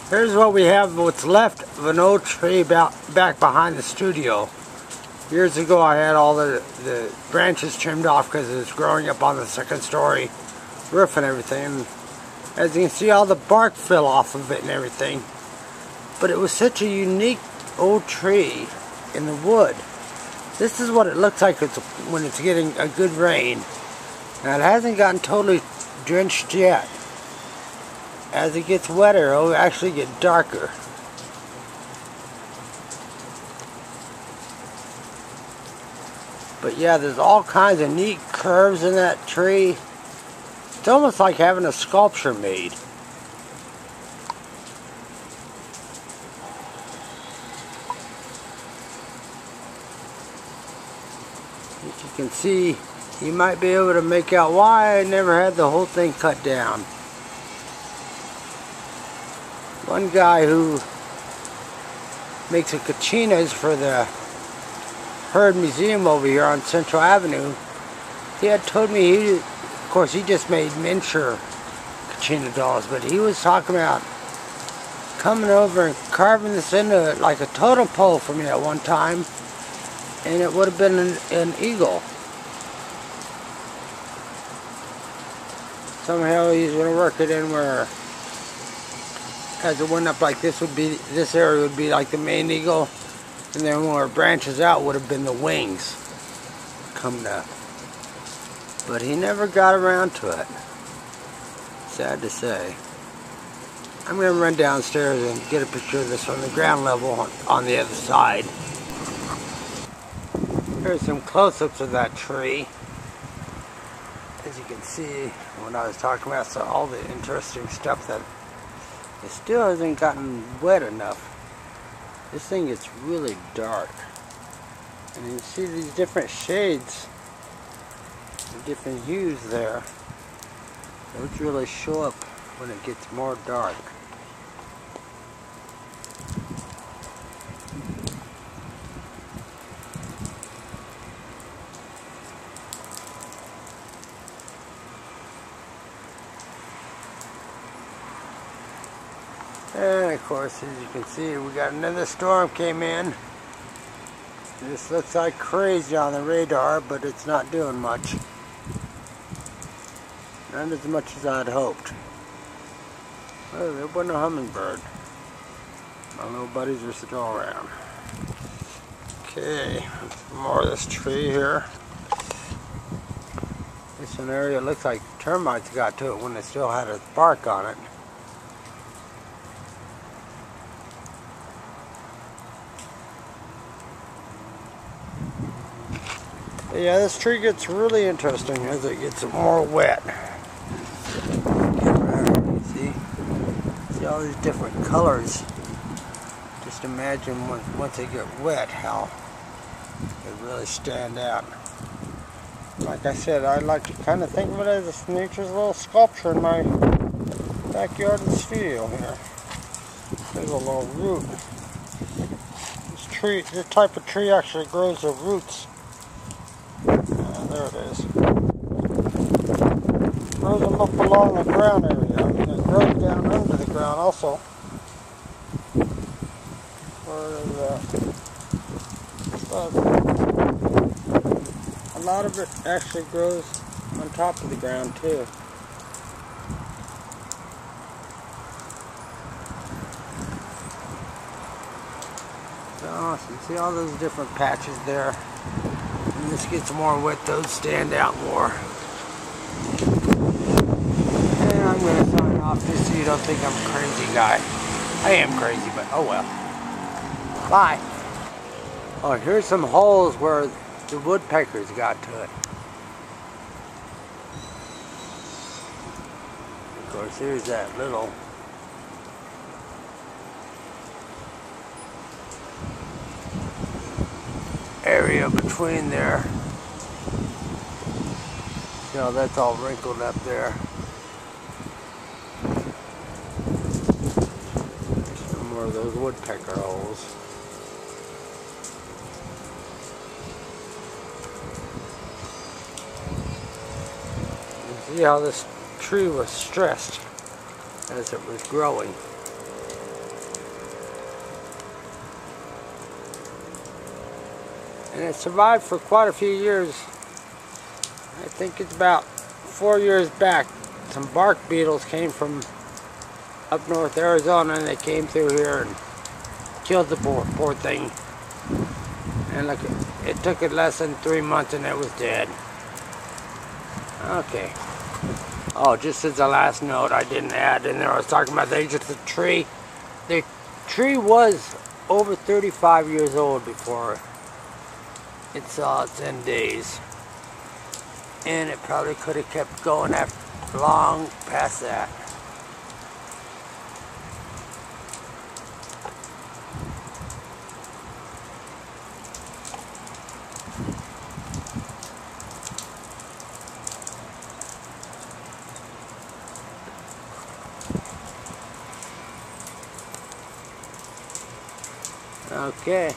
Here's what we have, what's left of an old tree back behind the studio. Years ago I had all the branches trimmed off because it was growing up on the second story roof and everything. And as you can see, all the bark fell off of it and everything. But it was such a unique old tree in the wood. This is what it looks like when it's getting a good rain. Now it hasn't gotten totally drenched yet. As it gets wetter, it'll actually get darker. But yeah, there's all kinds of neat curves in that tree. It's almost like having a sculpture made. As you can see, you might be able to make out why I never had the whole thing cut down. One guy who makes the kachinas for the Herd Museum over here on Central Avenue, he had told me, of course he just made miniature kachina dolls, but he was talking about coming over and carving this into like a totem pole for me at one time, and it would have been an eagle. Somehow he's going to work it in where, as it went up like this, this area would be like the main eagle, and then where it branches out would have been the wings coming up. But he never got around to it. Sad to say. I'm going to run downstairs and get a picture of this from the ground level on the other side. Here's some close-ups of that tree. As you can see, when I was talking about all the interesting stuff that it still hasn't gotten wet enough. This thing gets really dark. And you see these different shades, different hues there. Those really show up when it gets more dark. And of course, as you can see, we got another storm came in. This looks like crazy on the radar, but it's not doing much. Not as much as I'd hoped. Oh, there wasn't a hummingbird. My little buddies are still around. Okay, more of this tree here. This an area looks like termites got to it when it still had a bark on it. But yeah, this tree gets really interesting as it gets more wet. See all these different colors. Just imagine once they get wet how they really stand out. Like I said, I like to kind of think of it as nature's little sculpture in my backyard of the studio here. There's a little root. This type of tree actually grows the roots. There it is. Grows them up along the ground area. And it grows down under the ground also. A lot of it actually grows on top of the ground too. It's awesome. See all those different patches there. When this gets more wet, those stand out more. And I'm going to sign off just so you don't think I'm a crazy guy. I am crazy, but oh well. Bye. Oh, here's some holes where the woodpeckers got to it. Of course, here's that little area between there. You know, that's all wrinkled up there. Some more of those woodpecker holes. You see how this tree was stressed as it was growing. And it survived for quite a few years. I think it's about 4 years back. Some bark beetles came from up north Arizona, and they came through here and killed the poor thing. And look, it took it less than 3 months and it was dead. Okay. Oh, just as a last note, I didn't add in there, I was talking about the age of the tree. The tree was over 35 years old before it saw its end days. And it probably could have kept going after long past that. Okay.